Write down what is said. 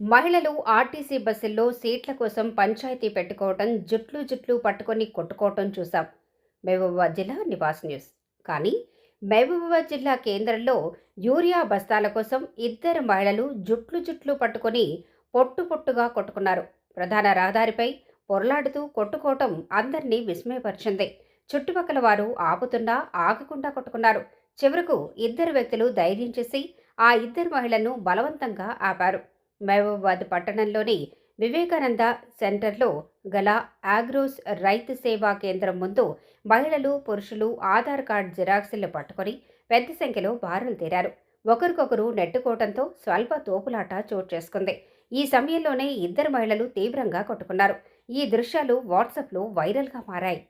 మహిళలు ఆర్టీసీ బస్సుల్లో సీట్ల కోసం పంచాయతీ పెట్టుకోవటం, జుట్లు జుట్లు పట్టుకొని కొట్టుకోవటం చూశాం. మహబూబాబాద్ జిల్లా నివాస్ న్యూస్. కానీ మహబూబాబాద్ జిల్లా కేంద్రంలో యూరియా బస్తాల కోసం ఇద్దరు మహిళలు జుట్లు జుట్లు పట్టుకొని పొట్టు పొట్టుగా కొట్టుకున్నారు. ప్రధాన రహదారిపై పొరలాడుతూ కొట్టుకోవటం అందరినీ విస్మయపరిచింది. చుట్టుపక్కల వారు ఆపుతున్నా ఆగకుండా కొట్టుకున్నారు. చివరకు ఇద్దరు వ్యక్తులు ధైర్యం చేసి ఆ ఇద్దరు మహిళలను బలవంతంగా ఆపారు. మహబూబాబాద్ పట్టణంలోని వివేకానంద సెంటర్లో గల ఆగ్రోస్ రైతు సేవా కేంద్రం ముందు మహిళలు, పురుషులు ఆధార్ కార్డు జిరాక్సులు పట్టుకొని పెద్ద సంఖ్యలో బారులు తీరారు. ఒకరికొకరు నెట్టుకోవడంతో స్వల్ప తోపులాట చోటు చేసుకుంది. ఈ సమయంలోనే ఇద్దరు మహిళలు తీవ్రంగా కొట్టుకున్నారు. ఈ దృశ్యాలు వాట్సాప్లో వైరల్గా మారాయి.